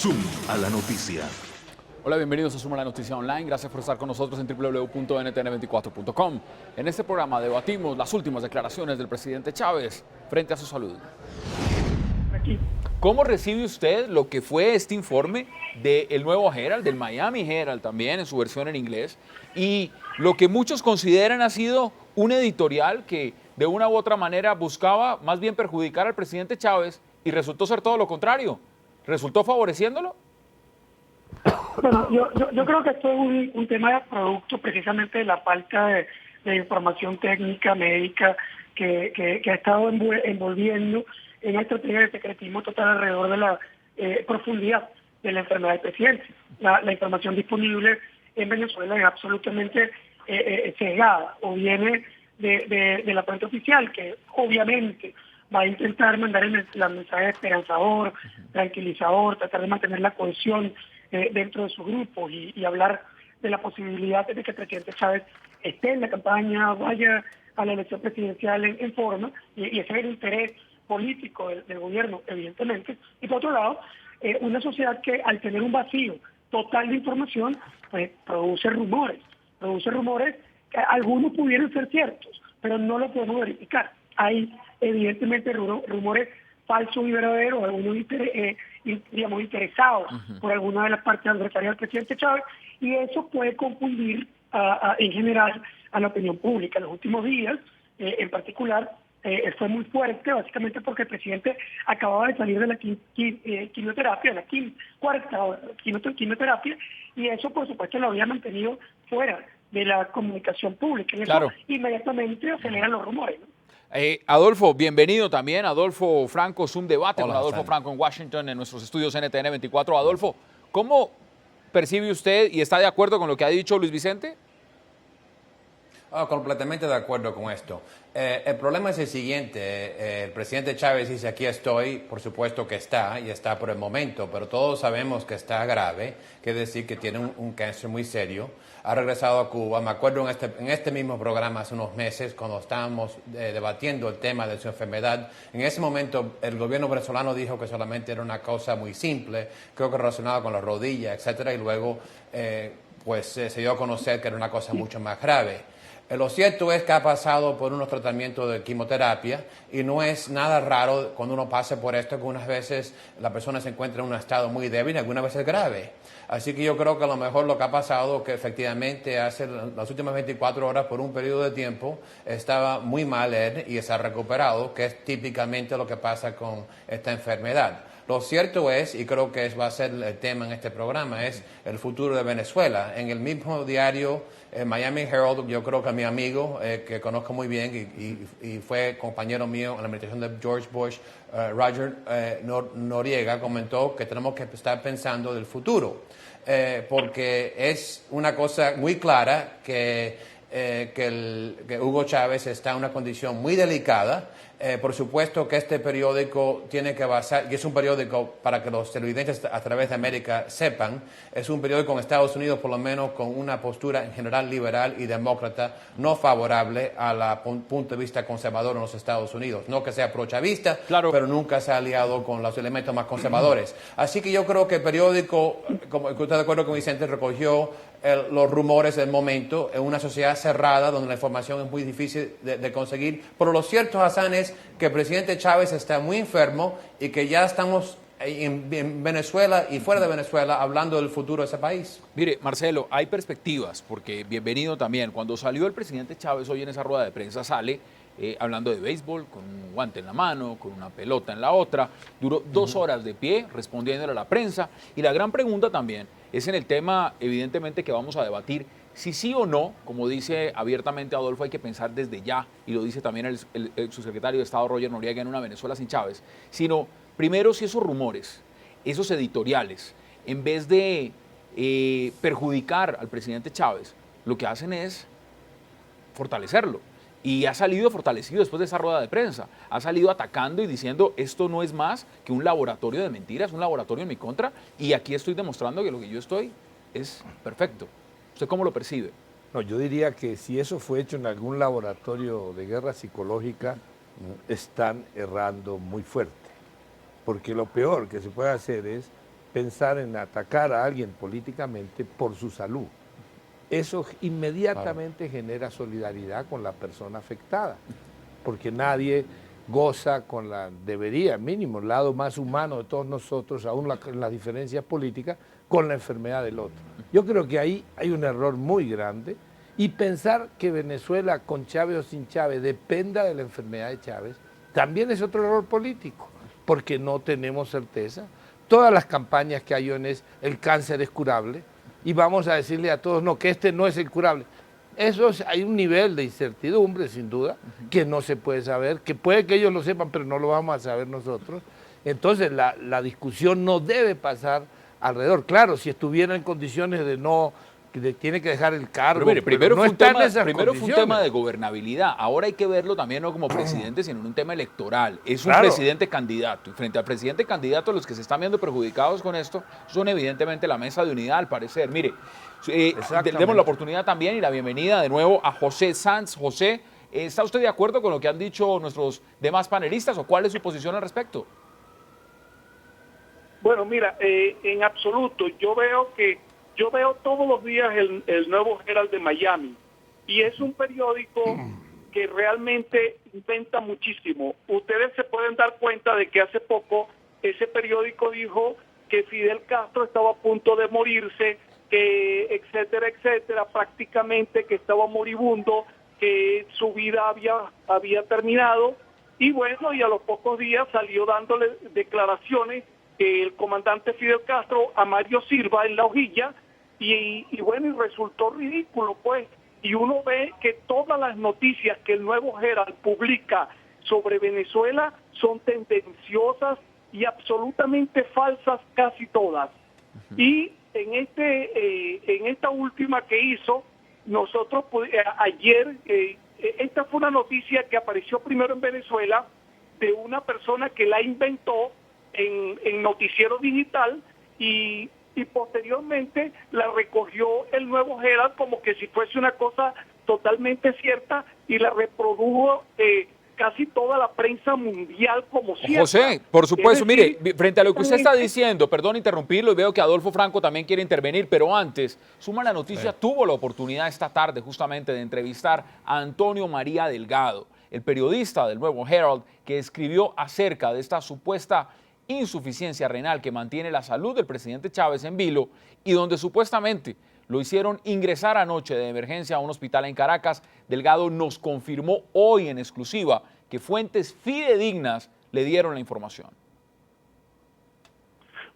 Zoom a la noticia. Hola, bienvenidos a Suma la Noticia Online. Gracias por estar con nosotros en www.ntn24.com. En este programa debatimos las últimas declaraciones del presidente Chávez frente a su salud. ¿Cómo recibe usted lo que fue este informe del nuevo Herald, del Miami Herald también, en su versión en inglés, y lo que muchos consideran ha sido un editorial que de una u otra manera buscaba más bien perjudicar al presidente Chávez y resultó ser todo lo contrario? ¿Resultó favoreciéndolo? Bueno, yo creo que esto es un tema de producto precisamente de la falta de información técnica, médica, que ha estado envolviendo en esta estrategia de secretismo total alrededor de la profundidad de la enfermedad del presidente. La información disponible en Venezuela es absolutamente sesgada o viene de la fuente oficial, que obviamente va a intentar mandar el mensaje esperanzador, tranquilizador, tratar de mantener la cohesión dentro de sus grupos y hablar de la posibilidad de que el presidente Chávez esté en la campaña, vaya a la elección presidencial en forma, y ese es el interés político del gobierno, evidentemente. Y por otro lado, una sociedad que al tener un vacío total de información, pues produce rumores que algunos pudieran ser ciertos, pero no lo podemos verificar. Hay evidentemente rumores falsos y verdaderos, algunos digamos interesados por alguna de las partes adversarias del presidente Chávez, y eso puede confundir en general a la opinión pública. En los últimos días, en particular, fue muy fuerte, básicamente porque el presidente acababa de salir de la quimioterapia, la cuarta quimioterapia, y eso por supuesto lo había mantenido fuera de la comunicación pública. Y Claro. Eso inmediatamente aceleran los rumores, ¿no? Adolfo, bienvenido también. Adolfo Franco, Zoom Debate. Hola, con Adolfo Hassan. Franco en Washington, en nuestros estudios NTN 24. Adolfo, ¿cómo percibe usted y está de acuerdo con lo que ha dicho Luis Vicente? Completamente de acuerdo con esto. El problema es el siguiente, el presidente Chávez dice aquí estoy, por supuesto que está, y está por el momento, pero todos sabemos que está grave, quiere decir que tiene un cáncer muy serio, ha regresado a Cuba. Me acuerdo en este mismo programa hace unos meses, cuando estábamos debatiendo el tema de su enfermedad, en ese momento el gobierno venezolano dijo que solamente era una cosa muy simple, creo que relacionada con la rodilla, etcétera, y luego se dio a conocer que era una cosa mucho más grave. Lo cierto es que ha pasado por unos tratamientos de quimioterapia y no es nada raro cuando uno pasa por esto, que unas veces la persona se encuentra en un estado muy débil y algunas veces grave. Así que yo creo que a lo mejor lo que ha pasado, que efectivamente hace las últimas 24 horas por un periodo de tiempo estaba muy mal él y se ha recuperado, que es típicamente lo que pasa con esta enfermedad. Lo cierto es, y creo que va a ser el tema en este programa, es el futuro de Venezuela. En el mismo diario Miami Herald, yo creo que mi amigo, que conozco muy bien y fue compañero mío en la administración de George Bush, Roger Noriega, comentó que tenemos que estar pensando del futuro, porque es una cosa muy clara que Hugo Chávez está en una condición muy delicada. Por supuesto que este periódico tiene que basar, y es un periódico para que los televidentes a través de América sepan, es un periódico en Estados Unidos por lo menos con una postura en general liberal y demócrata, no favorable al punto de vista conservador en los Estados Unidos. No que sea prochavista, Claro. pero nunca se ha aliado con los elementos más conservadores. Así que yo creo que el periódico, como usted de acuerdo con Vicente, recogió los rumores del momento en una sociedad cerrada donde la información es muy difícil de conseguir. Pero lo cierto, Hassan, es que el presidente Chávez está muy enfermo y que ya estamos en Venezuela y fuera de Venezuela hablando del futuro de ese país. Mire, Marcelo, hay perspectivas, porque bienvenido también. Cuando salió el presidente Chávez hoy en esa rueda de prensa, sale hablando de béisbol, con un guante en la mano, con una pelota en la otra. Duró 2 horas de pie respondiéndole a la prensa. Y la gran pregunta también es en el tema, evidentemente, que vamos a debatir, si sí o no, como dice abiertamente Adolfo, hay que pensar desde ya, y lo dice también el subsecretario de Estado Roger Noriega, en una Venezuela sin Chávez, sino primero si esos rumores, esos editoriales, en vez de perjudicar al presidente Chávez, lo que hacen es fortalecerlo. Y ha salido fortalecido después de esa rueda de prensa. Ha salido atacando y diciendo, esto no es más que un laboratorio de mentiras, un laboratorio en mi contra, y aquí estoy demostrando que lo que yo estoy es perfecto. ¿Usted cómo lo percibe? No, yo diría que si eso fue hecho en algún laboratorio de guerra psicológica, están errando muy fuerte. Porque lo peor que se puede hacer es pensar en atacar a alguien políticamente por su salud. Eso inmediatamente genera solidaridad con la persona afectada, porque nadie goza con debería, mínimo, el lado más humano de todos nosotros, aún en las diferencias políticas, con la enfermedad del otro. Yo creo que ahí hay un error muy grande, y pensar que Venezuela, con Chávez o sin Chávez, dependa de la enfermedad de Chávez, también es otro error político, porque no tenemos certeza. Todas las campañas que hay en el cáncer es curable, y vamos a decirle a todos, no, que este no es el curable. Hay un nivel de incertidumbre, sin duda, que no se puede saber, que puede que ellos lo sepan, pero no lo vamos a saber nosotros. Entonces, la discusión no debe pasar alrededor. Claro, si estuviera en condiciones de no, tiene que dejar el cargo. Pero mire, primero, no fue un tema de gobernabilidad. Ahora hay que verlo también no como presidente, sino en un tema electoral. Es un presidente candidato. Y frente al presidente candidato, los que se están viendo perjudicados con esto son evidentemente la mesa de unidad, al parecer. Mire, demos la oportunidad también y la bienvenida de nuevo a José Sanz. José, ¿está usted de acuerdo con lo que han dicho nuestros demás panelistas o cuál es su posición al respecto? Bueno, mira, en absoluto, yo veo todos los días el Nuevo Herald de Miami, y es un periódico que realmente inventa muchísimo. Ustedes se pueden dar cuenta de que hace poco ese periódico dijo que Fidel Castro estaba a punto de morirse, que etcétera, etcétera, prácticamente que estaba moribundo, que su vida había terminado, y bueno, y a los pocos días salió dándole declaraciones el comandante Fidel Castro a Mario Silva en La Hojilla, y bueno, y resultó ridículo, pues, y uno ve que todas las noticias que el Nuevo Herald publica sobre Venezuela son tendenciosas y absolutamente falsas casi todas. Y en esta última que hizo, nosotros ayer, esta fue una noticia que apareció primero en Venezuela de una persona que la inventó en Noticiero Digital, y posteriormente la recogió el Nuevo Herald como que si fuese una cosa totalmente cierta, y la reprodujo casi toda la prensa mundial como cierta. José, por supuesto, Es decir, mire, frente a lo que usted está diciendo, perdón interrumpirlo, y veo que Adolfo Franco también quiere intervenir, pero antes, Suma la Noticia tuvo la oportunidad esta tarde justamente de entrevistar a Antonio María Delgado, el periodista del Nuevo Herald, que escribió acerca de esta supuesta insuficiencia renal que mantiene la salud del presidente Chávez en vilo, y donde supuestamente lo hicieron ingresar anoche de emergencia a un hospital en Caracas. Delgado nos confirmó hoy en exclusiva que fuentes fidedignas le dieron la información.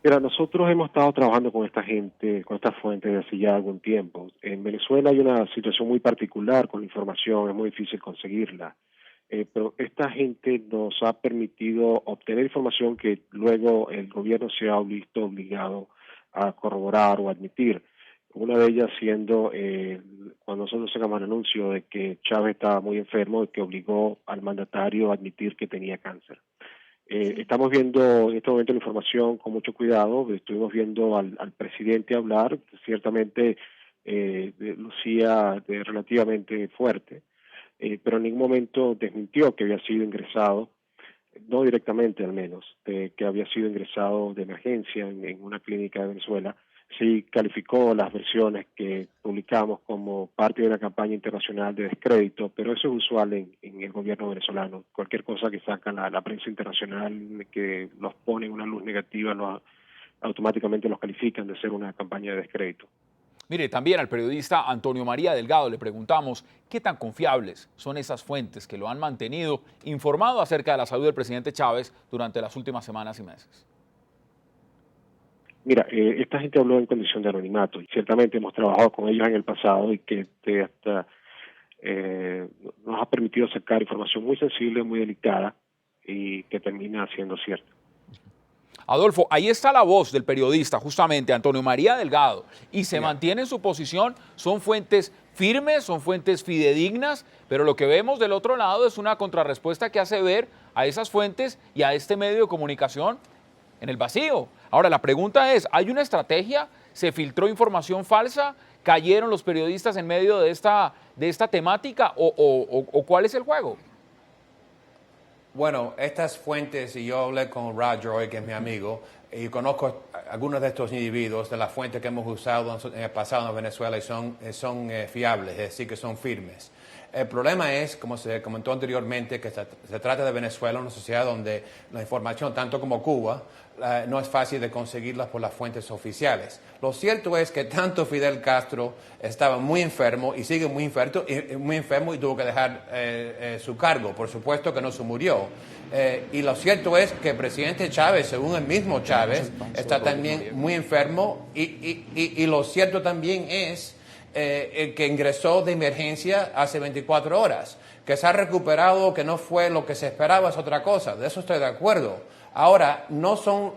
Mira, nosotros hemos estado trabajando con esta gente, con esta fuente desde hace ya algún tiempo. En Venezuela hay una situación muy particular con la información, es muy difícil conseguirla. Pero esta gente nos ha permitido obtener información que luego el gobierno se ha visto obligado a corroborar o admitir. Una de ellas siendo cuando nosotros sacamos el anuncio de que Chávez estaba muy enfermo y que obligó al mandatario a admitir que tenía cáncer. Estamos viendo en este momento la información con mucho cuidado. Estuvimos viendo al presidente hablar, ciertamente lucía relativamente fuerte. Pero en ningún momento desmintió que había sido ingresado, no directamente al menos, que había sido ingresado de emergencia en una clínica de Venezuela. Sí calificó las versiones que publicamos como parte de una campaña internacional de descrédito, pero eso es usual en el gobierno venezolano. Cualquier cosa que saca la prensa internacional que los pone en una luz negativa, automáticamente los califican de ser una campaña de descrédito. Mire, también al periodista Antonio María Delgado le preguntamos qué tan confiables son esas fuentes que lo han mantenido informado acerca de la salud del presidente Chávez durante las últimas semanas y meses. Mira, esta gente habló en condición de anonimato y ciertamente hemos trabajado con ellos en el pasado y que hasta nos ha permitido sacar información muy sensible, muy delicada y que termina siendo cierta. Adolfo, ahí está la voz del periodista, justamente, Antonio María Delgado, y se mantiene en su posición. Son fuentes firmes, son fuentes fidedignas, pero lo que vemos del otro lado es una contrarrespuesta que hace ver a esas fuentes y a este medio de comunicación en el vacío. Ahora, la pregunta es, ¿hay una estrategia? ¿Se filtró información falsa? ¿Cayeron los periodistas en medio de esta temática? ¿O cuál es el juego? Bueno, estas fuentes, y yo hablé con Roger hoy, que es mi amigo, y conozco algunos de estos individuos de las fuentes que hemos usado en el pasado en Venezuela y son fiables, es decir, que son firmes. El problema es, como se comentó anteriormente, que se trata de Venezuela, una sociedad donde la información, tanto como Cuba, no es fácil de conseguirla por las fuentes oficiales. Lo cierto es que tanto Fidel Castro estaba muy enfermo y sigue muy enfermo y tuvo que dejar su cargo. Por supuesto que no se murió. Y lo cierto es que el presidente Chávez, según el mismo Chávez, está también muy enfermo y lo cierto también es el que ingresó de emergencia hace 24 horas. Que se ha recuperado, que no fue lo que se esperaba, es otra cosa. De eso estoy de acuerdo. Ahora, no son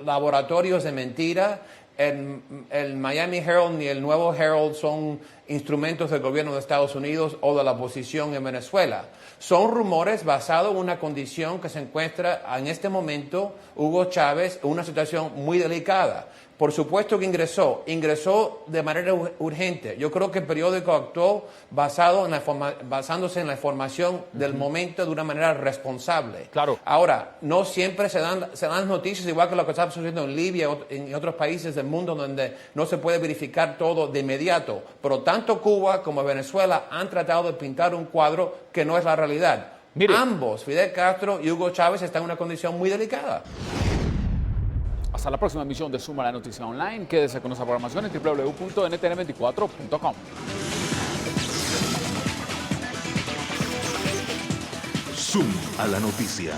laboratorios de mentira. El Miami Herald ni el Nuevo Herald son instrumentos del gobierno de Estados Unidos o de la oposición en Venezuela. Son rumores basados en una condición que se encuentra en este momento Hugo Chávez en una situación muy delicada. Por supuesto que ingresó de manera urgente. Yo creo que el periódico actuó basándose en la información del momento de una manera responsable. Claro. Ahora, no siempre se dan noticias, igual que lo que está sucediendo en Libia y en otros países del mundo donde no se puede verificar todo de inmediato. Pero tanto Cuba como Venezuela han tratado de pintar un cuadro que no es la realidad. Mire. Ambos, Fidel Castro y Hugo Chávez, están en una condición muy delicada. Hasta la próxima emisión de Suma la Noticia Online. Quédese con nuestra programación en www.ntn24.com. Zoom a la noticia.